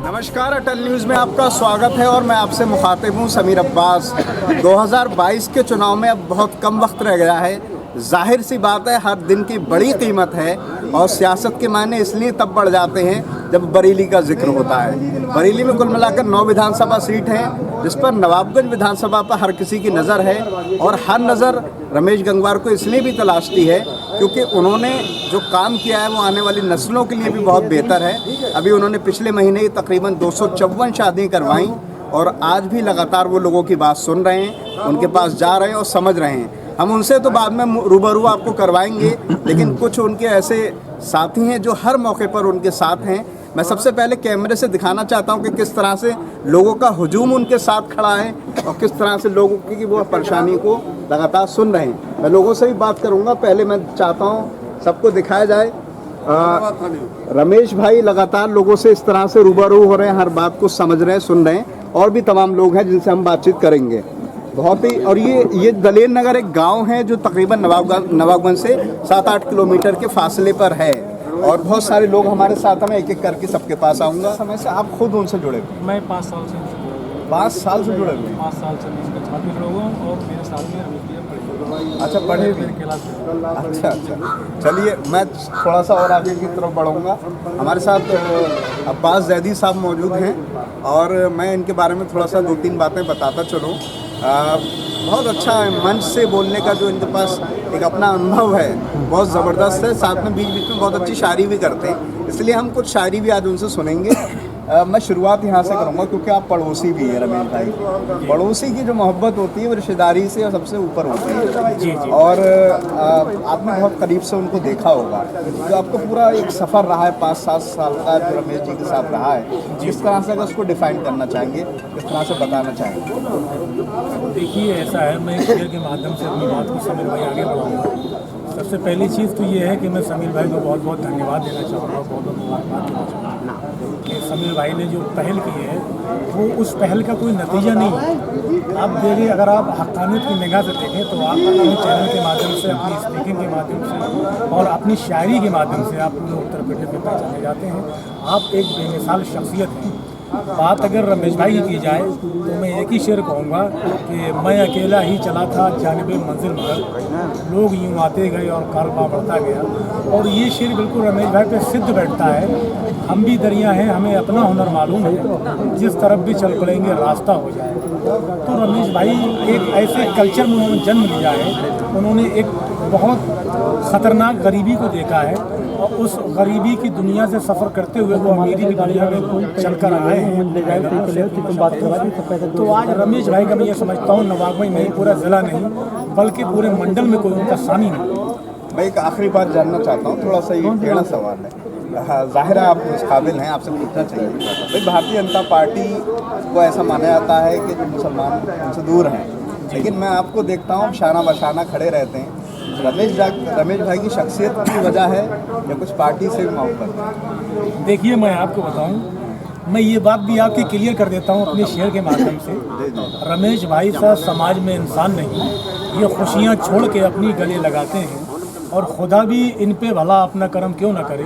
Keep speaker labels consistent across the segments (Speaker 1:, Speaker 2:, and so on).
Speaker 1: नमस्कार, अटल न्यूज़ में आपका स्वागत है और मैं आपसे मुखातिब हूँ समीर अब्बास। 2022 के चुनाव में अब बहुत कम वक्त रह गया है। जाहिर सी बात है, हर दिन की बड़ी कीमत है और सियासत के मायने इसलिए तब बढ़ जाते हैं जब बरेली का जिक्र होता है। बरेली में कुल मिलाकर 9 विधानसभा सीट हैं, जिस पर नवाबगंज विधानसभा पर हर किसी की नज़र है और हर नज़र रमेश गंगवार को इसलिए भी तलाशती है क्योंकि उन्होंने जो काम किया है वो आने वाली नस्लों के लिए भी बहुत बेहतर है। अभी उन्होंने पिछले महीने ही तकरीबन 254 शादियाँ करवाईं और आज भी लगातार वो लोगों की बात सुन रहे हैं, उनके पास जा रहे हैं और समझ रहे हैं। हम उनसे तो बाद में रूबरू आपको करवाएंगे, लेकिन कुछ उनके ऐसे साथी हैं जो हर मौके पर उनके साथ हैं। मैं सबसे पहले कैमरे से दिखाना चाहता हूं कि किस तरह से लोगों का हुजूम उनके साथ खड़ा है और किस तरह से लोगों की वो परेशानी को लगातार सुन रहे हैं। मैं लोगों से भी बात करूंगा। पहले मैं चाहता हूं सबको दिखाया जाए। रमेश भाई लगातार लोगों से इस तरह से रूबरू हो रहे हैं, हर बात को समझ रहे हैं, सुन रहे हैं और भी तमाम लोग हैं जिनसे हम बातचीत करेंगे। बहुत ही और ये दलेर नगर एक गांव है जो तकरीबन नवाबगंज से 7-8 किलोमीटर के फासले पर है और बहुत सारे लोग हमारे साथ हैं। एक एक करके सबके पास आऊँगा। समय से आप खुद उनसे जुड़े हुए?
Speaker 2: मैं 5 साल से
Speaker 1: 5 साल से जुड़े हुए?
Speaker 2: 5 साल से मैं इसके साथ भी जुड़ा हुआ हूँ और मेरे साथ में रमेश भैया पढ़े।
Speaker 1: अच्छा, पढ़े भी? अच्छा, चलिए मैं थोड़ा सा और आगे की तरफ बढ़ूँगा। हमारे साथ अब्बास जैदी साहब मौजूद हैं और मैं इनके बारे में थोड़ा सा 2-3 बातें बताता चलूँ। बहुत अच्छा है, मंच से बोलने का जो इनके पास एक अपना अनुभव है बहुत ज़बरदस्त है। साथ में बीच बीच में बहुत अच्छी शायरी भी करते हैं, इसलिए हम कुछ शायरी भी आज उनसे सुनेंगे। मैं शुरुआत यहाँ से करूँगा क्योंकि आप पड़ोसी भी हैं रमेश भाई। पड़ोसी की जो मोहब्बत होती है वो रिश्तेदारी से सबसे ऊपर होती है।
Speaker 2: जी।
Speaker 1: और आपने बहुत करीब से उनको देखा होगा। जो आपका पूरा एक सफ़र रहा है 5-7 साल का जो रमेश जी के साथ रहा है, किस तरह से अगर उसको डिफाइन करना चाहेंगे, किस तरह से बताना चाहेंगे?
Speaker 2: देखिए, ऐसा है, मैं शेयर के माध्यम से अपनी बात को समीर भाई आगे बढ़ाऊँगा। सबसे पहली चीज़ तो ये है कि मैं समीर भाई को बहुत बहुत धन्यवाद देना चाहूँगा, बहुत बहुत मुबारकबाद देना चाहूँगा कि समीर भाई ने जो पहल की है वो उस पहल का कोई नतीजा नहीं है। आप देखिए, अगर आप हक़ानियत की निगाह से देखें तो आप अपने चैनल के माध्यम से, अपनी स्पीकिंग के माध्यम से और अपनी शायरी के माध्यम से आप पूरे उत्तर प्रदेश में पहचाने जाते हैं। आप एक बेमिसाल शख्सियत हैं। बात अगर रमेश भाई की जाए तो मैं एक ही शेर कहूँगा कि मैं अकेला ही चला था जानिबे मंजिल मगर लोग यूँ आते गए और कारवा बढ़ता गया। और ये शेर बिल्कुल रमेश भाई पे सिद्ध बैठता है। हम भी दरिया हैं, हमें अपना हुनर मालूम है, जिस तरफ भी चल पड़ेंगे रास्ता हो जाए। तो रमेश भाई एक ऐसे कल्चर में उन्होंने जन्म लिया है। उन्होंने एक बहुत ख़तरनाक गरीबी को देखा है और उस गरीबी की दुनिया से सफ़र करते हुए वो अमीरी की दुनिया में चल कर आए हैं। तो आज रमेश भाई का मैं ये समझता हूँ नवाबगंज नहीं, पूरा ज़िला नहीं बल्कि पूरे मंडल में कोई उनका सानी नहीं।
Speaker 1: मैं एक आखिरी बात जानना चाहता हूँ, थोड़ा सा ये टेढ़ा सवाल है। ज़ाहिर है आप इस काबिल हैं, आपसे पूछना चाहिए। भाई, भारतीय जनता पार्टी को ऐसा माना जाता है कि जो मुसलमान उनसे दूर हैं, लेकिन मैं आपको देखता हूँ शाना बशाना खड़े रहते हैं। रमेश भाई की शख्सियत की वजह है या कुछ पार्टी से भी मोहब्बत?
Speaker 2: देखिए, मैं आपको बताऊं, मैं ये बात भी आपकी क्लियर कर देता हूं अपने शेयर के माध्यम से। रमेश भाई साहब समाज में इंसान नहीं, ये खुशियां छोड़ के अपनी गले लगाते हैं और खुदा भी इन पे भला अपना कर्म क्यों ना करे,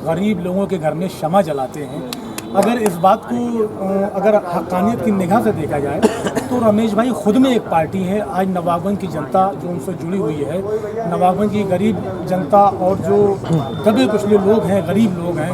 Speaker 2: गरीब लोगों के घर में शमा जलाते हैं। अगर इस बात को अगर हक़ानियत की निगाह से देखा जाए तो रमेश भाई खुद में एक पार्टी है। आज नवाबगंज की जनता जो उनसे जुड़ी हुई है, नवाबगंज की गरीब जनता और जो दबे कुचले लोग हैं, गरीब लोग हैं,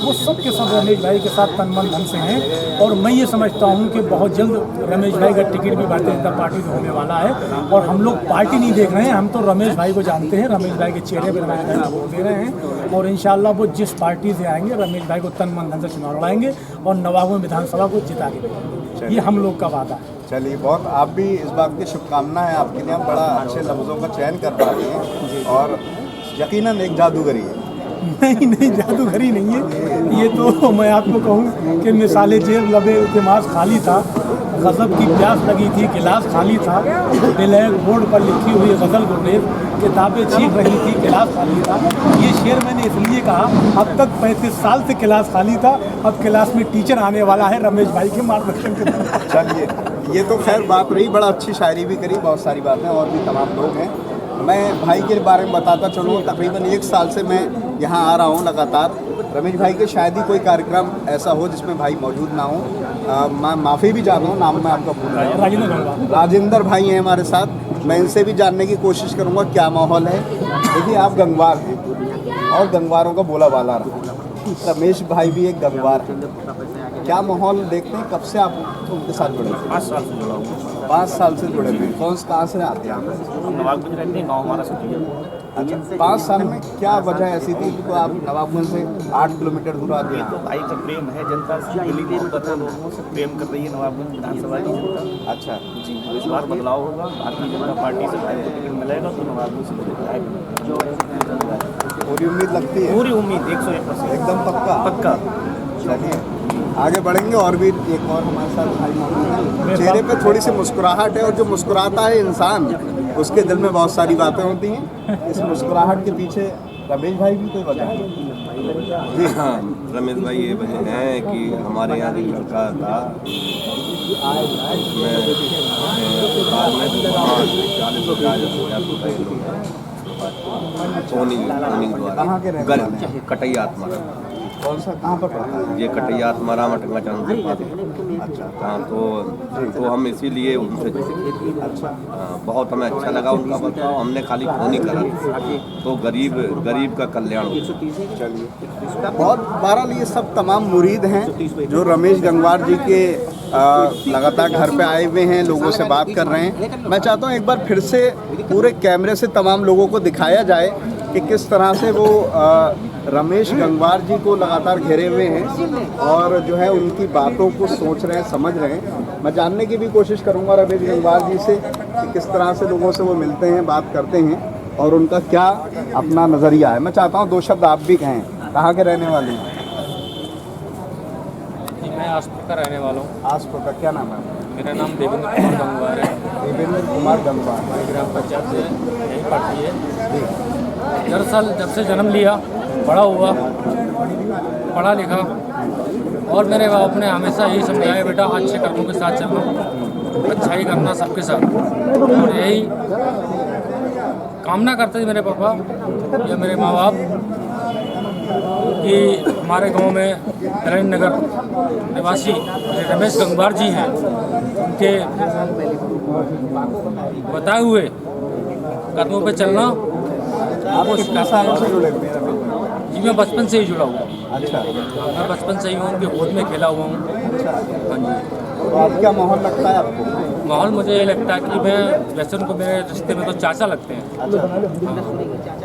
Speaker 2: वो सब के सब रमेश भाई के साथ तन मन धन से हैं। और मैं ये समझता हूँ कि बहुत जल्द रमेश भाई का टिकट भी भारतीय जनता पार्टी से होने वाला है। और हम लोग पार्टी नहीं देख रहे हैं, हम तो रमेश भाई को जानते हैं, रमेश भाई के चेहरे पर रमेश भाई को वोट दे रहे हैं और इंशाल्लाह वो जिस पार्टी से आएंगे रमेश भाई को तन मन धन से चुनाव लड़ाएंगे और नवाबगंज विधानसभा को जिता के देंगे। ये हम लोग का वादा है।
Speaker 1: चलिए, बहुत आप भी इस बात की शुभकामना है आपके लिए। आप बड़ा अच्छे लफ्ज़ों का चयन कर पाते हैं और यकीनन एक जादूगरी है।
Speaker 2: नहीं, जादूगरी नहीं है ये तो। मैं आपको कहूँ कि मिसाले जेब लबे इल्तिमास खाली था, गज़ब की प्यास लगी थी, गिलास खाली था, ब्लैक बोर्ड पर लिखी हुई गज़ल गुरेज किताबें छीन रही थी, गिलास खाली था। ये शेर मैंने इसलिए कहा, अब तक 35 साल से क्लास खाली था, अब क्लास में टीचर आने वाला है रमेश भाई के मार्गदर्शन के।
Speaker 1: चलिए, ये तो खैर बात रही, बड़ा अच्छी शायरी भी करी, बहुत सारी बातें और भी तमाम लोग हैं। मैं भाई के बारे में बताता चलूँ, तकरीबन 1 साल से मैं यहाँ आ रहा हूँ लगातार। रमेश भाई के शायद ही कोई कार्यक्रम ऐसा हो जिसमें भाई मौजूद ना हो। मैं माफ़ी भी चाहता हूँ, नाम मैं आपका भूल रहा हूँ। राजेंद्र भाई हैं हमारे साथ, मैं इनसे भी जानने की कोशिश करूँगा क्या माहौल है। देखिए आप गंगवार हैं और गंगवारों का बोला बाला रहा। रमेश भाई भी एक गंगवार है, क्या माहौल देखते हैं? कब से आप उनके साथ जुड़े?
Speaker 3: 5 साल से जुड़ा हूँ।
Speaker 1: 5 साल से जुड़े हुए। कहाँ से आते हैं आप?
Speaker 3: हम नवाबगंज रहते हैं, गाँव हमारा सिटी है।
Speaker 1: अच्छा, 5 साल में क्या वजह ऐसी थी कि आप नवाबगंज से 8 किलोमीटर दूर आते
Speaker 3: ये तो
Speaker 1: हैं?
Speaker 3: भाई का प्रेम है, जनता से दिली मोहब्बत है, लोगों से प्रेम कर रही है नवाबगंज विधानसभा की जनता।
Speaker 1: अच्छा
Speaker 3: जी, इस बार बदलाव होगा, भारतीय जनता पार्टी से भाई को टिकट मिलेगा तो नवाबगंज से विधायक।
Speaker 1: पूरी उम्मीद लगती है?
Speaker 3: पूरी उम्मीद 101%।
Speaker 1: एकदम पक्का?
Speaker 3: पक्का।
Speaker 1: चलिए आगे बढ़ेंगे। और भी एक और हमारे साथ भाई मौजूद हैं। चेहरे पे थोड़ी सी मुस्कुराहट है, और जो मुस्कुराता है इंसान उसके दिल में बहुत सारी बातें होती हैं। इस मुस्कुराहट के पीछे रमेश भाई भी कोई वजह है?
Speaker 4: जी हाँ, रमेश भाई ये वजह है कि हमारे यहाँ एक लड़का था, उसमें बाद में 40-50 द्वारा
Speaker 1: कहाँ के रहने वाले हैं?
Speaker 4: कटैया आत्मा,
Speaker 1: कौन सा, कहाँ पर पड़ता है?
Speaker 4: ये कटैया आत्मा रामटंगा चरण के पास है।
Speaker 1: अच्छा
Speaker 4: हाँ, तो हम इसीलिए उनसे
Speaker 1: अच्छा।
Speaker 4: बहुत हमें अच्छा लगा उनका बर्ताव। हमने खाली फोन ही करा तो गरीब का कल्याण हो।
Speaker 1: चलिए बहुत बहरहाल ये सब तमाम मुरीद हैं जो रमेश गंगवार जी के लगातार घर पे आए हुए हैं, लोगों से बात कर रहे हैं। मैं चाहता हूँ एक बार फिर से पूरे कैमरे से तमाम लोगों को दिखाया जाए कि किस तरह से वो रमेश गंगवार जी को लगातार घेरे हुए हैं और जो है उनकी बातों को सोच रहे हैं, समझ रहे हैं। मैं जानने की भी कोशिश करूंगा रमेश गंगवार जी से कि किस तरह से लोगों से वो मिलते हैं, बात करते हैं और उनका क्या अपना नज़रिया है। मैं चाहता हूँ 2 शब्द आप भी कहें। कहाँ के रहने वाले हैं?
Speaker 5: मैं आसपुर का रहने वाला हूँ।
Speaker 1: आसपुर का, क्या नाम है?
Speaker 5: मेरा नाम देवेंद्र कुमार गंगवार है।
Speaker 1: देवेंद्र कुमार गंगवार।
Speaker 5: हमारी ग्राम पंचायत से यही पार्टी है। दरअसल जब से जन्म लिया, बड़ा हुआ, पढ़ा लिखा और मेरे बाप ने हमेशा यही समझाया, बेटा अच्छे कर्मों के साथ चलना, अच्छाई करना सबके साथ। और यही कामना करते थे मेरे पापा या मेरे माँ बाप कि हमारे गांव में नारायण नगर निवासी रमेश गंगवार जी हैं, उनके बताए हुए कदमों पे चलना।
Speaker 1: आप कितने सालों से जुड़े हुए हैं?
Speaker 5: जी मैं बचपन से ही जुड़ा हुआ हूँ।
Speaker 1: अच्छा,
Speaker 5: मैं बचपन से ही उनके गोद में खेला हुआ हूँ।
Speaker 1: अच्छा।
Speaker 5: हाँ जी।
Speaker 1: तो अब क्या माहौल लगता है आपको?
Speaker 5: माहौल मुझे ये लगता है कि मैं वैसे उनको मेरे रिश्ते में तो चाचा लगते हैं। हाँ।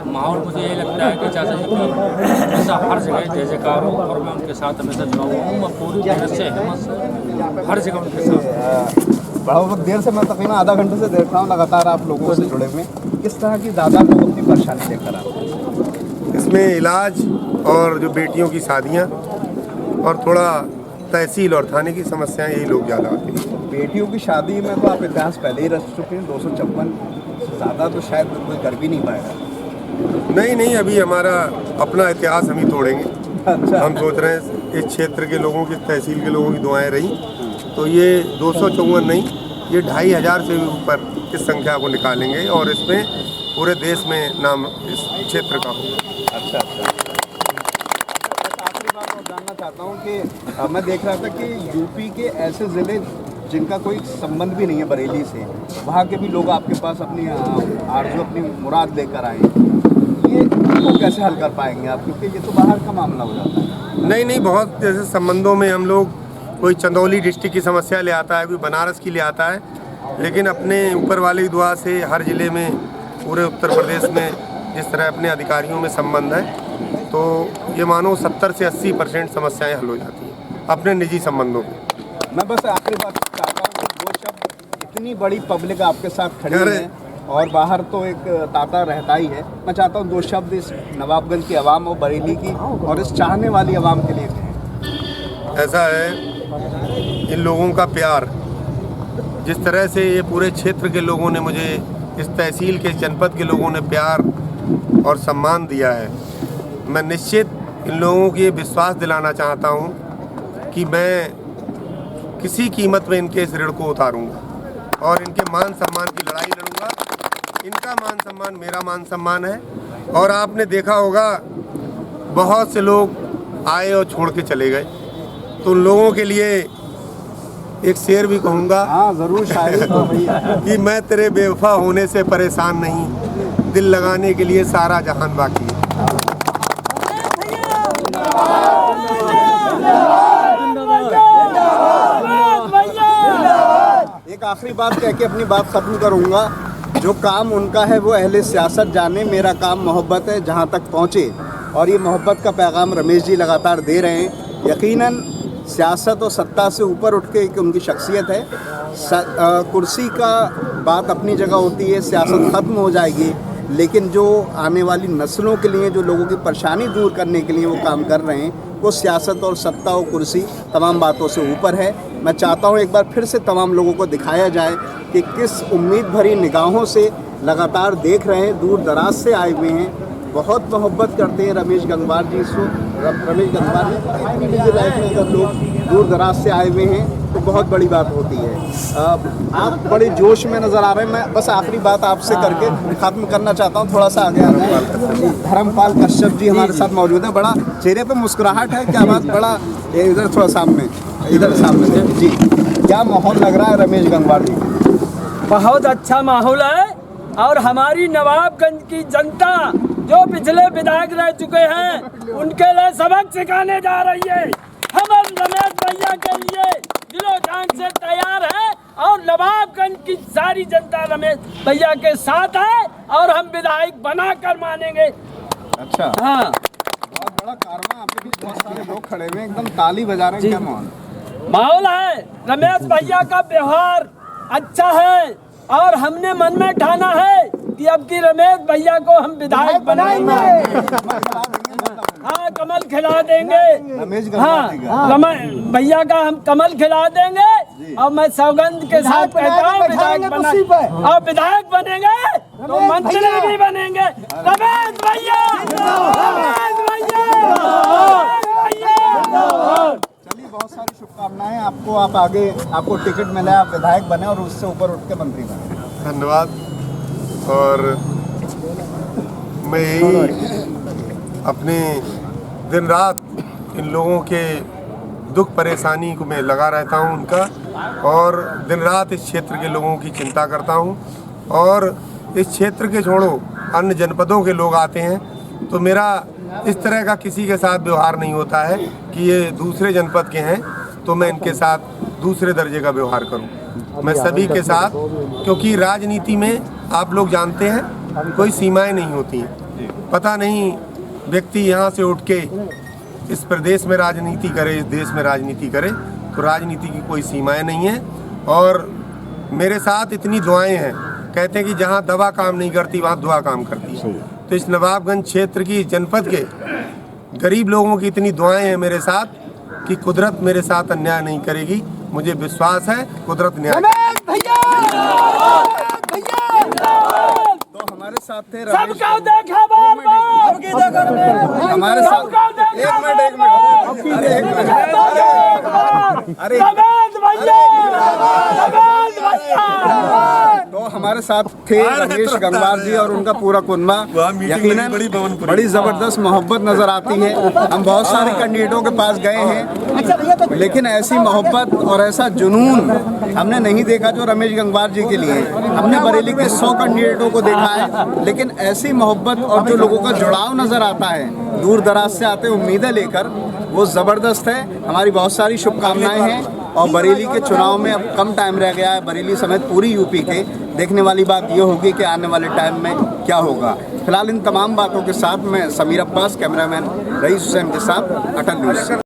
Speaker 5: माहौल मुझे ये लगता है कि चाचा जी की हमेशा हर जगह जय जयकार हो और मैं उनके साथ हमेशा जुड़ा हुआ हूँ। मैं पूरी तरह से हिम्मत से हर जगह उनके साथ।
Speaker 1: बहुत देर से, मैं तकरीबन आधा घंटे से देख रहा हूँ लगातार आप लोगों से जुड़े हुए। किस तरह की दादा को अपनी परेशानी लेकर आते हैं?
Speaker 6: इसमें इलाज और जो बेटियों की शादियाँ और थोड़ा तहसील और थाने की समस्याएं, यही लोग ज़्यादा आते हैं।
Speaker 1: बेटियों की शादी में तो आप इतिहास पहले ही रच चुके हैं, 254 से ज़्यादा तो शायद कोई कर भी नहीं पाएगा।
Speaker 6: नहीं, अभी हमारा अपना इतिहास हम ही तोड़ेंगे।
Speaker 1: अच्छा।
Speaker 6: हम सोच रहे हैं इस क्षेत्र के लोगों की, तहसील के लोगों की दुआएं रही तो ये 254 नहीं, ये 2500 से भी ऊपर इस संख्या को निकालेंगे और इसमें पूरे देश में नाम इस क्षेत्र का होगा।
Speaker 1: अच्छा। आखिरी बात और जानना चाहता हूँ कि मैं देख रहा था कि यूपी के ऐसे ज़िले जिनका कोई संबंध भी नहीं है बरेली से, वहाँ के भी लोग आपके पास अपनी आरज़ू, अपनी मुराद लेकर आए। ये इनको कैसे हल कर पाएंगे आप, क्योंकि ये तो बाहर का मामला हो जाता है?
Speaker 6: नहीं, बहुत जैसे संबंधों में हम लोग, कोई चंदौली डिस्ट्रिक्ट की समस्या ले आता है, कोई बनारस की ले आता है, लेकिन अपने ऊपर वाले की दुआ से हर ज़िले में, पूरे उत्तर प्रदेश में जिस तरह अपने अधिकारियों में संबंध है, तो ये मानो 70 से 80% समस्याएं हल हो जाती हैं अपने निजी संबंधों में।
Speaker 1: मैं बस आखिरी बात चाहता हूँ कि 2 शब्द, इतनी बड़ी पब्लिक आपके साथ खड़ी है और बाहर तो एक ताता रहता ही है, मैं चाहता हूँ 2 शब्द इस नवाबगंज की आवाम और बरेली की और इस चाहने वाली आवाम के लिए कहें।
Speaker 6: ऐसा है, इन लोगों का प्यार, जिस तरह से ये पूरे क्षेत्र के लोगों ने मुझे, इस तहसील के, जनपद के लोगों ने प्यार और सम्मान दिया है, मैं निश्चित इन लोगों को ये विश्वास दिलाना चाहता हूँ कि मैं किसी कीमत में इनके इस ऋण को उतारूँगा और इनके मान सम्मान की लड़ाई लड़ूंगा। इनका मान सम्मान मेरा मान सम्मान है। और आपने देखा होगा बहुत से लोग आए और छोड़ के चले गए, तो उन लोगों के लिए एक शेर भी कहूँगा।
Speaker 1: हाँ ज़रूर शायरी तो भैया।
Speaker 6: कि मैं तेरे बेवफा होने से परेशान नहीं, दिल लगाने के लिए सारा जहान बाकी है।
Speaker 1: एक आखिरी बात कह के अपनी बात ख़त्म करूँगा। जो काम उनका है वो अहले सियासत जाने, मेरा काम मोहब्बत है जहाँ तक पहुँचे। और ये मोहब्बत का पैगाम रमेश जी लगातार दे रहे हैं। यकीनन सियासत और सत्ता से ऊपर उठ के एक उनकी शख्सियत है। कुर्सी का बात अपनी जगह होती है, सियासत ख़त्म हो जाएगी, लेकिन जो आने वाली नस्लों के लिए, जो लोगों की परेशानी दूर करने के लिए वो काम कर रहे हैं, वो सियासत और सत्ता और कुर्सी तमाम बातों से ऊपर है। मैं चाहता हूँ एक बार फिर से तमाम लोगों को दिखाया जाए कि किस उम्मीद भरी निगाहों से लगातार देख रहे हैं, दूर दराज से आए हुए हैं, बहुत मोहब्बत करते हैं रमेश गंगवार जी से। रमेश गंगवार जी निजी लाइफ में अगर लोग दूर दराज से आए हुए हैं तो बहुत बड़ी बात होती है। आप बड़े जोश में नज़र आ रहे हैं। मैं बस आखिरी बात आपसे करके ख़त्म करना चाहता हूँ, थोड़ा सा आगे आ जाए। धर्मपाल कश्यप जी हमारे साथ मौजूद हैं। बड़ा चेहरे पे मुस्कुराहट है, क्या बात? बड़ा इधर थोड़ा सामने, इधर सामने जी, क्या माहौल लग रहा है रमेश गंगवार जी?
Speaker 7: बहुत अच्छा माहौल है। और हमारी नवाबगंज की जनता जो पिछले विधायक रह चुके हैं उनके लिए सबक सिखाने जा रही है। हम रमेश भैया के लिए दिलो जान से तैयार है और नवाबगंज की सारी जनता रमेश भैया के साथ है और हम विधायक बनाकर मानेंगे।
Speaker 1: अच्छा,
Speaker 7: हाँ,
Speaker 1: बहुत बड़ा कारवां, आपके बीच बहुत सारे लोग खड़े हुए हैं, एकदम ताली बजा रहे हैं, क्या माहौल?
Speaker 7: माहौल है। रमेश भैया का व्यवहार अच्छा है और हमने मन में ठाना है कि अब की रमेश भैया को हम विधायक बनाएंगे। हाँ, कमल खिला देंगे।
Speaker 1: रमेश
Speaker 7: हाँ,
Speaker 1: गंगवार
Speaker 7: भैया का हम कमल खिला देंगे। और मैं सौगंध के साथ कहता हूँ विधायक बना और विधायक बनेंगे तो मंत्री भी बनेंगे। रमेश भैया, रमेश भैया।
Speaker 1: चलिए, बहुत सारी शुभकामनाएं आपको। आप आगे, आपको टिकट मिला, आप विधायक बने और उससे ऊपर उठ के मंत्री बने।
Speaker 6: धन्यवाद। और मैं यही अपने दिन रात इन लोगों के दुख परेशानी को मैं लगा रहता हूं उनका, और दिन रात इस क्षेत्र के लोगों की चिंता करता हूं। और इस क्षेत्र के छोड़ो अन्य जनपदों के लोग आते हैं तो मेरा इस तरह का किसी के साथ व्यवहार नहीं होता है कि ये दूसरे जनपद के हैं तो मैं इनके साथ दूसरे दर्जे का व्यवहार करूं। मैं सभी के साथ, क्योंकि राजनीति में आप लोग जानते हैं कोई सीमाएं नहीं होती हैं। पता नहीं व्यक्ति यहाँ से उठ के इस प्रदेश में राजनीति करे, इस देश में राजनीति करे, तो राजनीति की कोई सीमाएं नहीं है। और मेरे साथ इतनी दुआएं हैं, कहते हैं कि जहाँ दवा काम नहीं करती वहाँ दुआ काम करती है। तो इस नवाबगंज क्षेत्र की, जनपद के गरीब लोगों की इतनी दुआएं हैं मेरे साथ कि कुदरत मेरे साथ अन्याय नहीं करेगी। मुझे विश्वास है कुदरत न्याय।
Speaker 1: तो हमारे साथ थे
Speaker 7: सबका देखा बार बार
Speaker 1: हमारे साथ एक मिनट अरे तो हमारे साथ थे रमेश गंगवार जी और उनका पूरा कुनबा। यकीनन बड़ी ज़बरदस्त मोहब्बत नज़र आती है। हम बहुत सारे कैंडिडेटों के पास गए हैं, लेकिन ऐसी मोहब्बत और ऐसा जुनून हमने नहीं देखा जो रमेश गंगवार जी के लिए। हमने बरेली के 100 कैंडिडेटों को देखा है, लेकिन ऐसी मोहब्बत और जो लोगों का जुड़ाव नज़र आता है दूर दराज से आते उम्मीदें लेकर, वो ज़बरदस्त है। हमारी बहुत सारी शुभकामनाएं हैं। और बरेली के चुनाव में अब कम टाइम रह गया है, बरेली समेत पूरी यूपी के। देखने वाली बात ये होगी कि आने वाले टाइम में क्या होगा। फिलहाल इन तमाम बातों के साथ मैं समीर अब्बास, कैमरामैन रईस हुसैन के साथ, अटल न्यूज़।